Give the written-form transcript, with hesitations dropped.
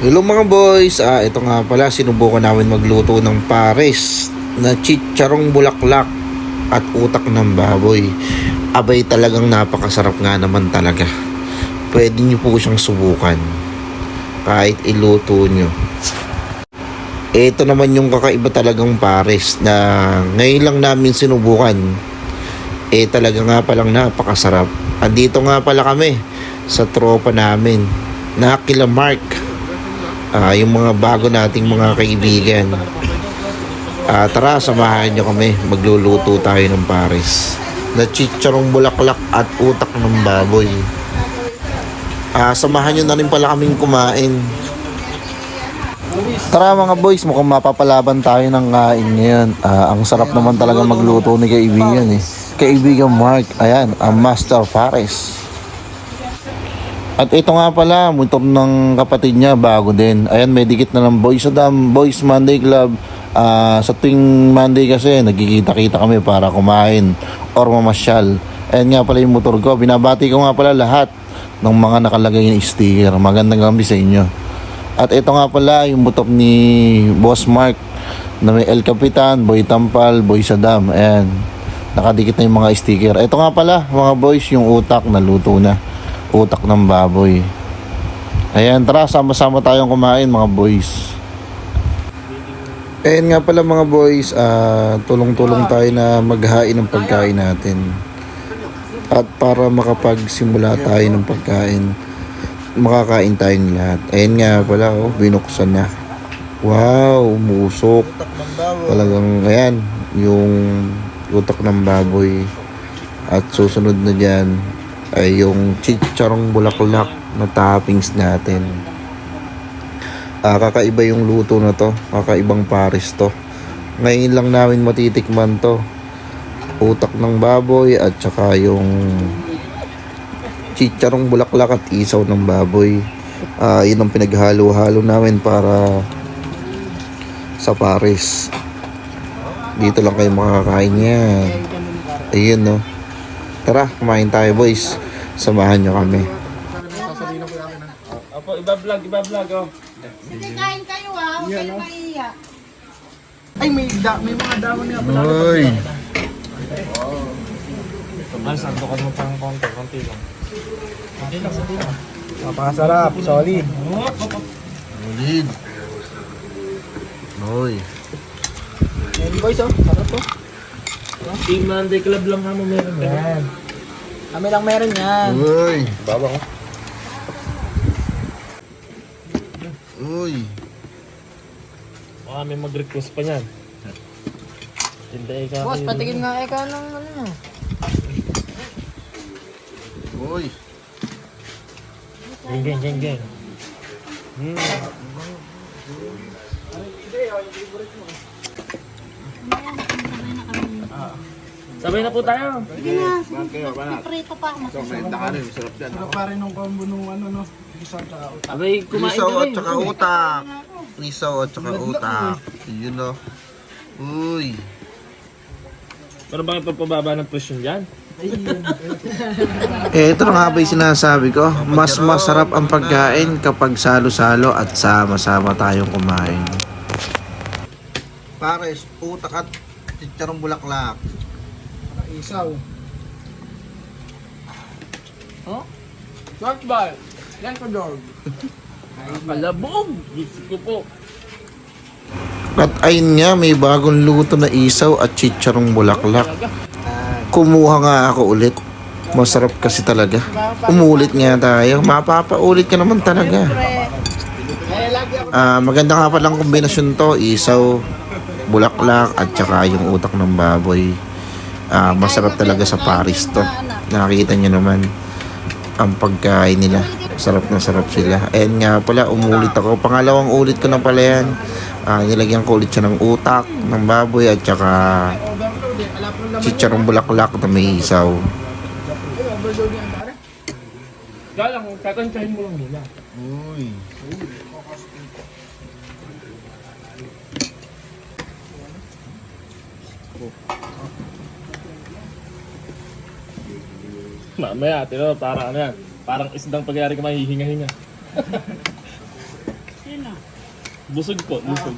Hello mga boys, ito nga pala sinubukan namin magluto ng pares na chicharong bulaklak at utak ng baboy. Abay talagang napakasarap nga naman talaga. Pwede nyo po siyang subukan kahit iluto nyo. Ito naman yung kakaiba talagang pares na ngayon lang namin sinubukan. Talaga nga palang napakasarap. Andito nga pala kami sa tropa namin na kila Mark. Yung mga bago nating mga kaibigan. Tara, samahan nyo kami. Magluluto tayo ng pares na chicharong bulaklak at utak ng baboy. Samahan nyo na rin pala kaming kumain. Tara mga boys, mukhang mapapalaban tayo ng kain ngayon. Ang sarap naman talaga magluto ni kaibigan Kaibigan Mark, ayan, ang master pares. At ito nga pala, motor ng kapatid niya, bago din. Ayan, may dikit na ng Boys Adam, Boys Monday Club. Sa tuwing Monday kasi, nagkikita-kita kami para kumain or mamasyal. Ayan nga pala yung motor ko. Binabati ko nga pala lahat ng mga nakalagay ng sticker. Magandang gabi sa inyo. At ito nga pala yung motor ni Boss Mark na may El Capitan, Boy Tampal, Boy Sadam. Ayan, nakadikit na yung mga sticker. Ito nga pala, mga boys, yung utak na luto na. Utak ng baboy. Ayan, tara, sama-sama tayong kumain mga boys. Ayan nga pala mga boys, tulong-tulong tayo na maghain ng pagkain natin. At para makapagsimula tayo ng pagkain, makakain tayong lahat. Ayan nga pala, binuksan na. Wow, umusok. Talagang, ayan, yung utak ng baboy. At susunod na dyan ay yung chicharong bulaklak na toppings natin. Kakaiba yung luto na to, kakaibang pares to. Ngayon lang namin matitikman to. Utak ng baboy at saka yung chicharong bulaklak at isaw ng baboy. Yun ang pinaghalo-halo namin para sa pares. Dito lang kayo makakain yan. Ayun no. Tara, kumain tayo boys. Samahan nyo kami. Opo, iba-vlog, oh. Sige, kain kayo huwag kayong mahiya. Ay, may mga dahon nga pala. Uy. Ang sandukan mo pang konti lang. Konti lang. Napakasarap, solid. Solid. Uy. Ayan boys, sarap to. Team Monday Club lang kamo meron yan. Kami lang meron yan. Uy. Baba ko. Uy. Baka may mag-request pa niyan. Tinday ka. Boss, patigin nga ikaw ng ano. Uy. Geng. Sabay na po tayo. Sige na, prito pa ako masasarap. Sarap pa rin ng combo nung ano no. Abay, kumain Isaw kami. at saka utak. Isaw at saka utak. Yun o. Uy. Pero bakit pagpababa ng presyon dyan? Ito na nga ba yung sinasabi ko. Mas masarap ang pagkain kapag salo-salo at sama-sama tayong kumain. Pares, utak at chicharong bulaklak. Isaw. Oh? Short ball. Yan ko dog. Malabog. Diyos ko po. At ayun nga, may bagong luto na isaw at chicharong bulaklak. Kumuha nga ako ulit. Masarap kasi talaga. Umulit nga tayo. Mapapaulit ka naman talaga. Maganda nga palang kombinasyon to. Isaw, bulaklak at saka yung utak ng baboy. Masarap talaga sa Paris to. Nakikita nyo naman ang pagkain nila. Sarap na sarap sila. And nga pala, umulit ako. Pangalawang ulit ko na pala yan. Nilagyan ko ulit siya ng utak ng baboy at saka chicharong bulaklak na may isaw. Galang, kakantahin mo lang muna. Uy. Mamaya, tino, parang ano yan. Parang isdang pagyari ka mahihinga-hinga. Busog po, busog.